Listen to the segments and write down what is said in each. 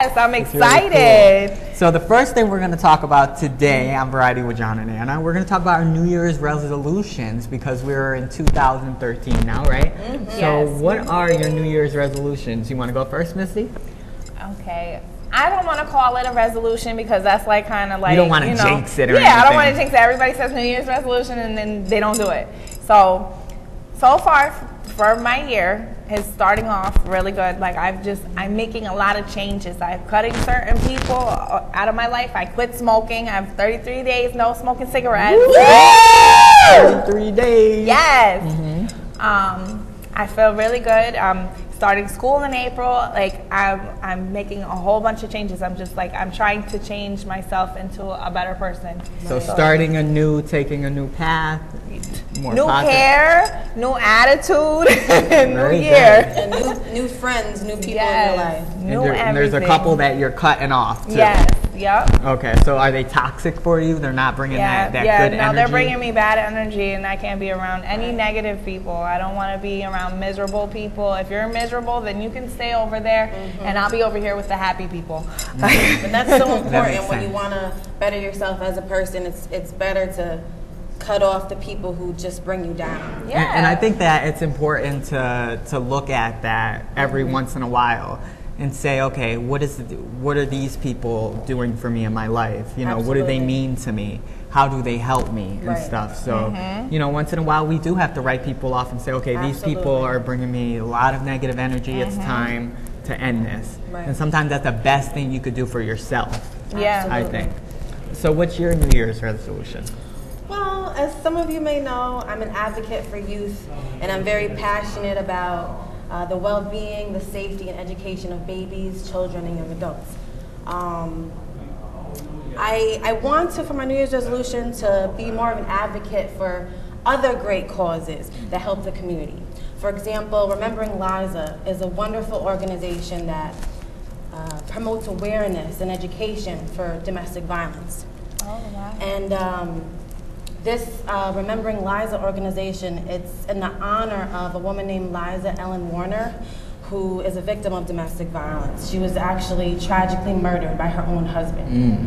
Yes, I'm excited. Really cool. So the first thing we're going to talk about today on Variety with John and Anna, we're going to talk about our New Year's resolutions because we're in 2013 now, right? Mm-hmm. So yes. What are your New Year's resolutions? You want to go first, Misty? Okay. I don't want to call it a resolution because that's like kind of like, you don't want to jinx it or anything. I don't want to jinx it. Everybody says New Year's resolution and then they don't do it. So far for my year is starting off really good. Like I'm making a lot of changes. I'm cutting certain people out of my life. I quit smoking. I have 33 days no smoking cigarettes. 33 days. Yes. Mm-hmm. I feel really good. Starting school in April, like I'm making a whole bunch of changes. I'm trying to change myself into a better person. So starting anew, taking a new path, more new positive. Hair, new attitude, new year, and new friends, new people in your life. And there's a couple that you're cutting off too. Yes. Yep. Okay, so are they toxic for you? They're not bringing that good energy? No, they're bringing me bad energy, and I can't be around any negative people. I don't want to be around miserable people. If you're miserable, then you can stay over there, and I'll be over here with the happy people. But that's so important when you want to better yourself as a person. It's better to cut off the people who just bring you down. Yeah. And I think that it's important to look at that every once in a while. And say, okay, what are these people doing for me in my life? You know, what do they mean to me? How do they help me and stuff? So, you know, once in a while we do have to write people off and say, okay, these people are bringing me a lot of negative energy. It's time to end this. And sometimes that's the best thing you could do for yourself. Yeah, I think. So, what's your New Year's resolution? Well, as some of you may know, I'm an advocate for youth, and I'm very passionate about the well-being, the safety, and education of babies, children, and young adults. I want to, for my New Year's resolution, to be more of an advocate for other great causes that help the community. For example, Remembering Liza is a wonderful organization that promotes awareness and education for domestic violence. Oh, wow. And this Remembering Liza organization, it's in the honor of a woman named Liza Ellen Warner, who is a victim of domestic violence. She was actually tragically murdered by her own husband.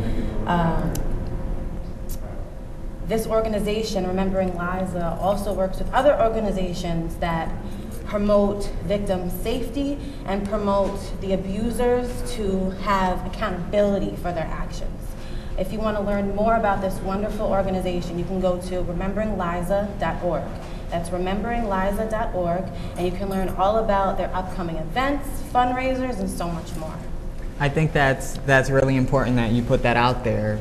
This organization, Remembering Liza, also works with other organizations that promote victim safety and promote the abusers to have accountability for their actions. If you want to learn more about this wonderful organization, you can go to rememberingliza.org. That's rememberingliza.org, and you can learn all about their upcoming events, fundraisers, and so much more. I think that's really important that you put that out there,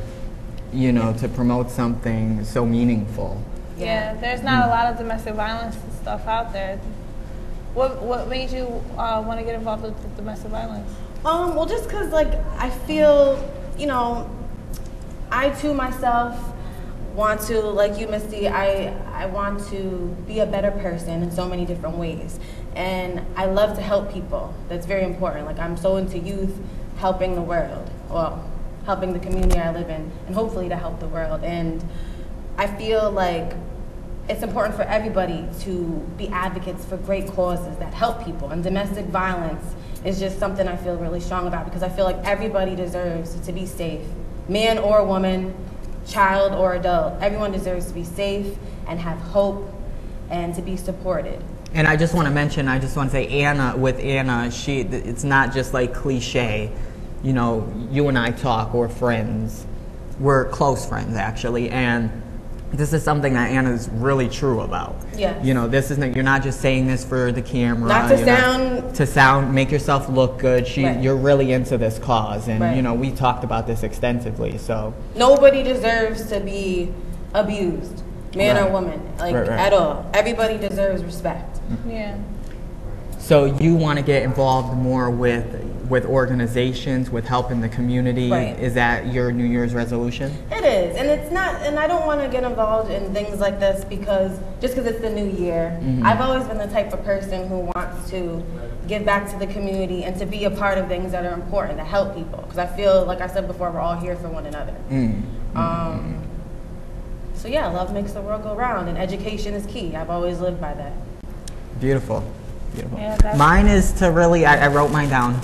you know, to promote something so meaningful. Yeah, there's not a lot of domestic violence stuff out there. What made you want to get involved with domestic violence? Well, just because, like, I feel, you know, I too myself want to, like you, Misty, I want to be a better person in so many different ways. And I love to help people. That's very important. Like, I'm so into youth, helping the world, well, helping the community I live in, and hopefully to help the world. And I feel like it's important for everybody to be advocates for great causes that help people. And domestic violence is just something I feel really strong about because I feel like everybody deserves to be safe. Man or woman, child or adult, everyone deserves to be safe and have hope and to be supported. And I just want to say Anna, it's not just like cliche. You know, you and I talk, we're friends. We're close friends, actually, and this is something that Anna's really true about. Yes. You know, you're not just saying this for the camera. Not to make yourself look good. You're really into this cause, and you know, we talked about this extensively. So nobody deserves to be abused, man or woman, at all. Everybody deserves respect. Yeah. So you want to get involved more with organizations, with helping the community. Right. Is that your New Year's resolution? It is, and it's not. And I don't want to get involved in things like this because it's the new year. I've always been the type of person who wants to give back to the community and to be a part of things that are important that help people. Because I feel, like I said before, we're all here for one another. So yeah, love makes the world go round, and education is key. I've always lived by that. Beautiful. Beautiful. Yeah, mine is to really, I wrote mine down.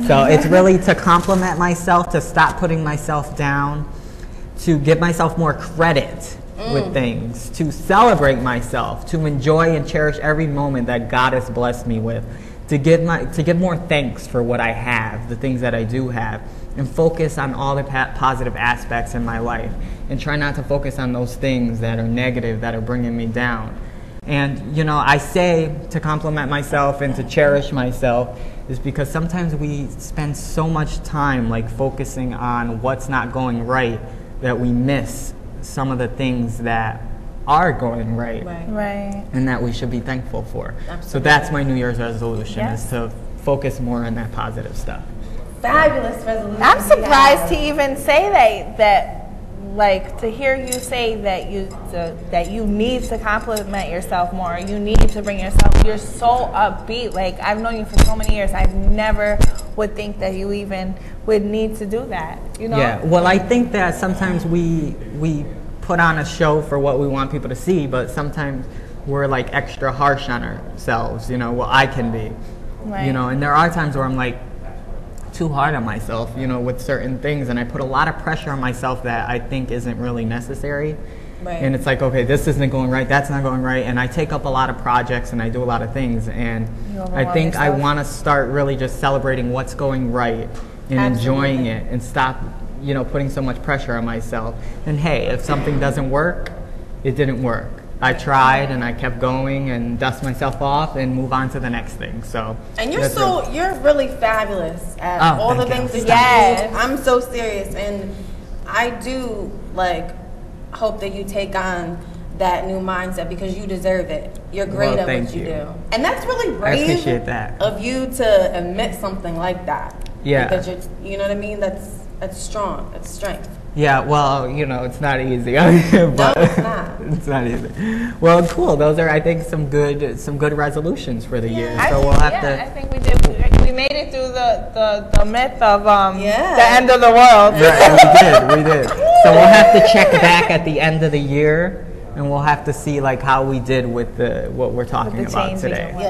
So it's really to compliment myself, to stop putting myself down, to give myself more credit with things, to celebrate myself, to enjoy and cherish every moment that God has blessed me with, to give more thanks for what I have, the things that I do have, and focus on all the positive aspects in my life, and try not to focus on those things that are negative, that are bringing me down. And, you know, I say to compliment myself and to cherish myself is because sometimes we spend so much time like focusing on what's not going right that we miss some of the things that are going right. Right. And that we should be thankful for. Absolutely. So that's my New Year's resolution, Yes. is to focus more on that positive stuff. Fabulous resolution. I'm you surprised have. to even say that like to hear you say that you need to compliment yourself more. You need to bring yourself. You're so upbeat. Like I've known you for so many years. I've never would think that you even would need to do that. You know? Yeah. Well, I think that sometimes we put on a show for what we want people to see, but sometimes we're like extra harsh on ourselves. You know, well, I can be. Right. You know, and there are times where I'm like too hard on myself, you know, with certain things, and I put a lot of pressure on myself that I think isn't really necessary. Right. And it's like, okay, this isn't going right, that's not going right, and I take up a lot of projects and I do a lot of things, and You I overwhelm think I yourself. want to start really just celebrating what's going right and enjoying Absolutely. it, and stop, you know, putting so much pressure on myself. And hey, if something doesn't work, it didn't work. I tried and I kept going and dust myself off and move on to the next thing. So And you're that's you're really fabulous at Oh, all the thank things you. that you Yes. do. I'm so serious, and I do like hope that you take on that new mindset because you deserve it. You're great Well, at thank what you you. do, and that's really brave appreciate that. of you to admit something like that. Yeah. because you know what I mean. That's strong. That's strength. Yeah, well, you know, it's not easy. but No, it's not. It's not easy. Well, cool. Those are, I think, some good resolutions for the year. So we'll have I to. think we did. We made it through the myth of Yeah. the end of the world. Right, we did. So we'll have to check back at the end of the year, and we'll have to see like how we did with what we're talking the about changes today. and what- Yeah.